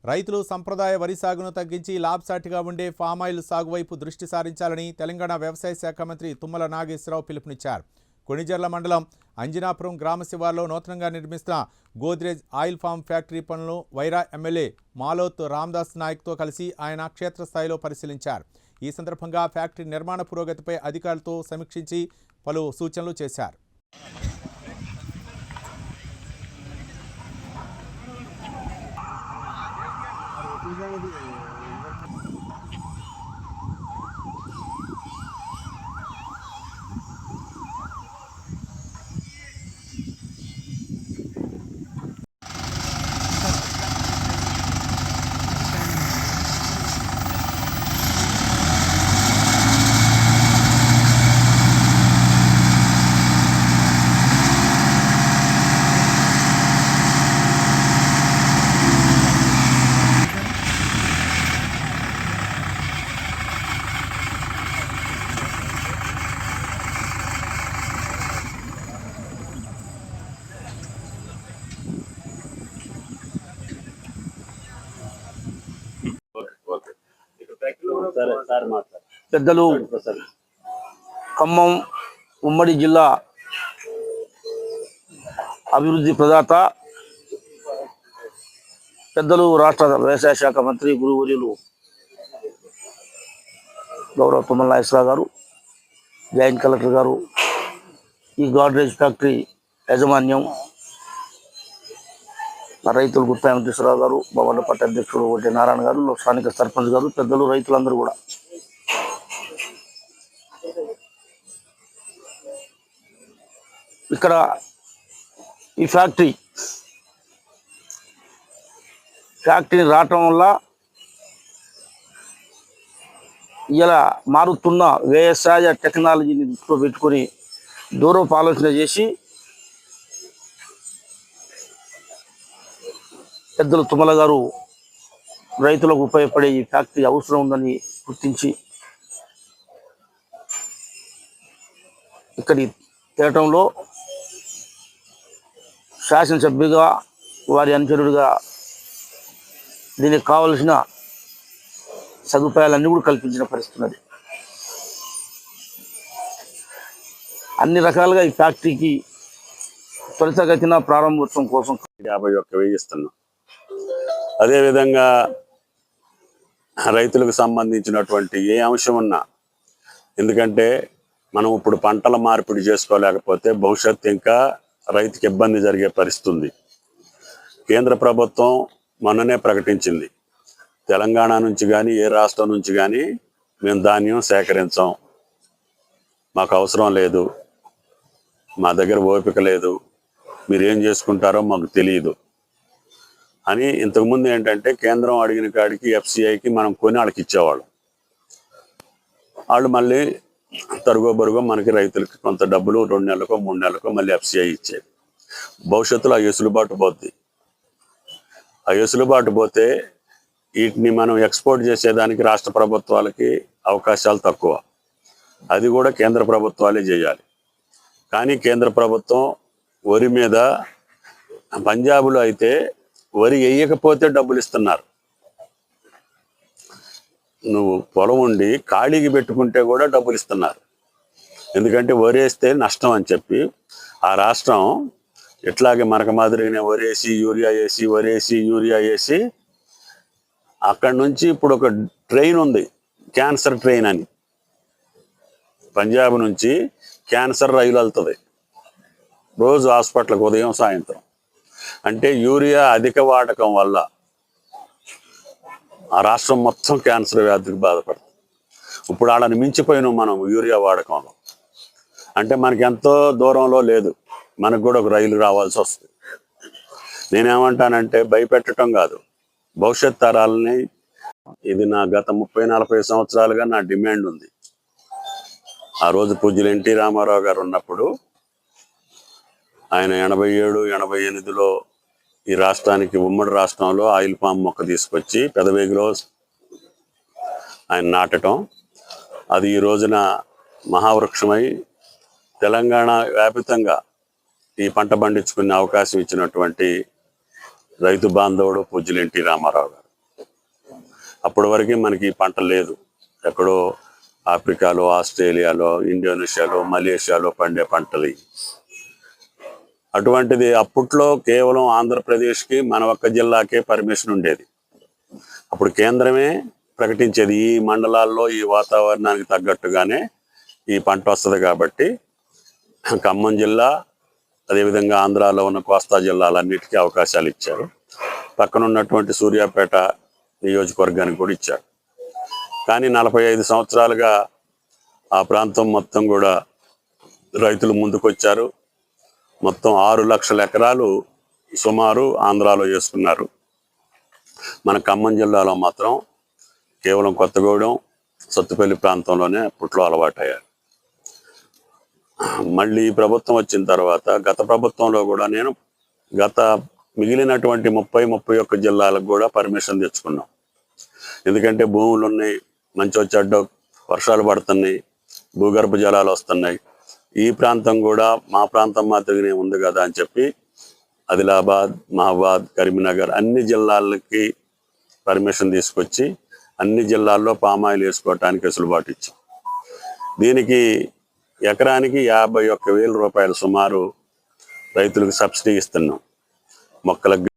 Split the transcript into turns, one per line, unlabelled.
రైతులు సంప్రదాయ వరి సాగును తగ్గించి లాభసాటిగా ఉండే ఫామాయిల్ సాగు వైపు దృష్టి సారించాలని తెలంగాణ వ్యవసాయ శాఖ మంత్రి తుమ్మల నాగేశ్వరరావు పిలుపునిచ్చారు. కొణిజర్ల మండలం అంజనాపురం గ్రామ శివార్లో నూతనంగా నిర్మిస్తున్న గోద్రేజ్ ఆయిల్ ఫామ్ ఫ్యాక్టరీ పనులను వైరా ఎమ్మెల్యే మాలోత్ రామదాస్ నాయక్తో కలిసి ఆయన క్షేత్రస్థాయిలో పరిశీలించారు. ఈ సందర్భంగా ఫ్యాక్టరీ నిర్మాణ పురోగతిపై అధికారులతో సమీక్షించి పలు సూచనలు చేశారు.
పెద్దలు ఖమ్మం ఉమ్మడి జిల్లా అభివృద్ధి ప్రదాత పెద్దలు రాష్ట్ర వ్యవసాయ శాఖ మంత్రి గురువర్యులు గౌరవ తుమ్మల నాగేశ్వరరావు గారు, జాయింట్ కలెక్టర్ గారు, ఈ గోద్రేజ్ ఫ్యాక్టరీ యాజమాన్యం, రైతులు గుత్తా వెంకటేశ్వరరావు గారు, భవన పట్ట అధ్యక్షుడు ఒకటి నారాయణ గారు, స్థానిక సర్పంచ్ గారు, పెద్దలు, రైతులందరూ కూడా ఇక్కడ ఈ ఫ్యాక్టరీ రావటం వల్ల ఇలా మారుతున్న వ్యవసాయ టెక్నాలజీని దృష్టిలో పెట్టుకొని దూరపు ఆలోచన చేసి పెద్దలు తుమ్మల గారు రైతులకు ఉపయోగపడే ఈ ఫ్యాక్టరీ అవసరం ఉందని గుర్తించి ఇక్కడి తేటంలో శాసనసభ్యుగా, వారి అనుచరుడిగా దీనికి కావలసిన సదుపాయాలన్నీ కూడా కల్పించిన పరిస్థితి ఉన్నది. అన్ని రకాలుగా ఈ ఫ్యాక్టరీకి త్వరితగతిన ప్రారంభోత్సవం కోసం
51,000 ఇస్తున్నాం. అదేవిధంగా రైతులకు సంబంధించినటువంటి ఏ అంశం ఉన్నా, ఎందుకంటే మనం ఇప్పుడు పంటల మార్పిడి చేసుకోలేకపోతే భవిష్యత్తు ఇంకా రైతుకి ఇబ్బంది జరిగే పరిస్థితి ఉంది. కేంద్ర ప్రభుత్వం మొన్ననే ప్రకటించింది, తెలంగాణ నుంచి కానీ ఏ రాష్ట్రం నుంచి కానీ మేము ధాన్యం సేకరించాం, మాకు అవసరం లేదు, మా దగ్గర ఓపిక లేదు, మీరు ఏం చేసుకుంటారో మాకు తెలియదు అని. ఇంతకుముందు ఏంటంటే కేంద్రం అడిగిన కాడికి ఎఫ్సిఐకి మనం కొని వాళ్ళకి ఇచ్చేవాళ్ళం. వాళ్ళు మళ్ళీ తరుగో బరుగో మనకి రైతులకి కొంత డబ్బులు 2 నెలలకో 3 నెలలకో మళ్ళీ ఎఫ్సిఐ ఇచ్చేది. భవిష్యత్తులో ఆ వెసులుబాటు పోద్ది. ఆ వెసులుబాటు పోతే వీటిని మనం ఎక్స్పోర్ట్ చేసేదానికి రాష్ట్ర ప్రభుత్వాలకి అవకాశాలు తక్కువ. అది కూడా కేంద్ర ప్రభుత్వాలే చేయాలి. కానీ కేంద్ర ప్రభుత్వం వరి మీద, పంజాబ్లో అయితే వరి వేయకపోతే డబ్బులు ఇస్తున్నారు. నువ్వు పొలం ఉండి ఖాళీకి పెట్టుకుంటే కూడా డబ్బులు ఇస్తున్నారు. ఎందుకంటే వరి వేస్తే నష్టం అని చెప్పి ఆ రాష్ట్రం ఇట్లాగే మనకు మాదిరిగానే వరేసి యూరియా వేసి, వరేసి యూరియా వేసి, అక్కడి నుంచి ఇప్పుడు ఒక ట్రైన్ ఉంది, క్యాన్సర్ ట్రైన్ అని. పంజాబ్ నుంచి క్యాన్సర్ రైలు వెళ్తుంది రోజు హాస్పిటల్కి, ఉదయం సాయంత్రం. అంటే యూరియా అధిక వాడకం వల్ల ఆ రాష్ట్రం మొత్తం క్యాన్సర్ వ్యాధికి బాధపడుతుంది. ఇప్పుడు వాళ్ళని మించిపోయినాం మనం యూరియా వాడకంలో. అంటే మనకి ఎంతో దూరంలో లేదు, మనకు కూడా ఒక రైలు రావాల్సి వస్తుంది. నేనేమంటానంటే భయపెట్టడం కాదు, భవిష్యత్ తరాలని, ఇది నా గత 30-40 సంవత్సరాలుగా నా డిమాండ్ ఉంది. ఆ రోజు పూజ్యులు ఎన్టీ రామారావు గారు ఉన్నప్పుడు ఆయన 87-88లో ఈ రాష్ట్రానికి, ఉమ్మడి రాష్ట్రంలో ఆయిల్ పామ్ మొక్క తీసుకొచ్చి పెదవేగిలో ఆయన నాటడం, అది ఈ రోజున మహావృక్షమై తెలంగాణ వ్యాపితంగా ఈ పంట పండించుకునే అవకాశం ఇచ్చినటువంటి రైతు బాంధవుడు పూజ్యులు ఎన్టీ రామారావు గారు. అప్పటి వరకు మనకి ఈ పంట లేదు. ఎక్కడో ఆఫ్రికాలో, ఆస్ట్రేలియాలో, ఇండోనేషియాలో, మలేషియాలో పండే పంటలు. అటువంటిది అప్పట్లో కేవలం ఆంధ్రప్రదేశ్కి మన ఒక్క జిల్లాకే పర్మిషన్ ఉండేది. అప్పుడు కేంద్రమే ప్రకటించేది ఈ మండలాల్లో ఈ వాతావరణానికి తగ్గట్టుగానే ఈ పంట వస్తుంది కాబట్టి ఖమ్మం జిల్లా, అదేవిధంగా ఆంధ్రాలో ఉన్న కోస్తా జిల్లాలన్నిటికీ అవకాశాలు ఇచ్చారు. పక్కన ఉన్నటువంటి సూర్యాపేట నియోజకవర్గానికి కూడా ఇచ్చారు. కానీ 45 సంవత్సరాలుగా ఆ ప్రాంతం మొత్తం కూడా రైతులు ముందుకొచ్చారు. మొత్తం 6 లక్షల ఎకరాలు సుమారు ఆంధ్రాలో వేసుకున్నారు. మన ఖమ్మం జిల్లాలో మాత్రం కేవలం కొత్తగూడెం, సత్తుపల్లి ప్రాంతంలోనే అప్పట్లో అలవాటయ్యారు. మళ్ళీ ఈ ప్రభుత్వం వచ్చిన తర్వాత గత ప్రభుత్వంలో కూడా నేను మిగిలినటువంటి 30-31 జిల్లాలకు కూడా పర్మిషన్ తెచ్చుకున్నాం. ఎందుకంటే భూములు ఉన్నాయి, మంచి చెడ్డ వర్షాలు పడుతున్నాయి, భూగర్భ జలాలు వస్తున్నాయి. ఈ ప్రాంతం కూడా మా ప్రాంతం మాత్రమే ఉంది కదా అని చెప్పి ఆదిలాబాద్, మహబాద్, కరీంనగర్ అన్ని జిల్లాలకి పర్మిషన్ తీసుకొచ్చి అన్ని జిల్లాల్లో పామాయిల్ వేసుకోవటానికి వెసులుబాటు ఇచ్చాం. దీనికి ఎకరానికి 51,000 రూపాయలు సుమారు రైతులకు సబ్సిడీ ఇస్తున్నాం. మొక్కలకు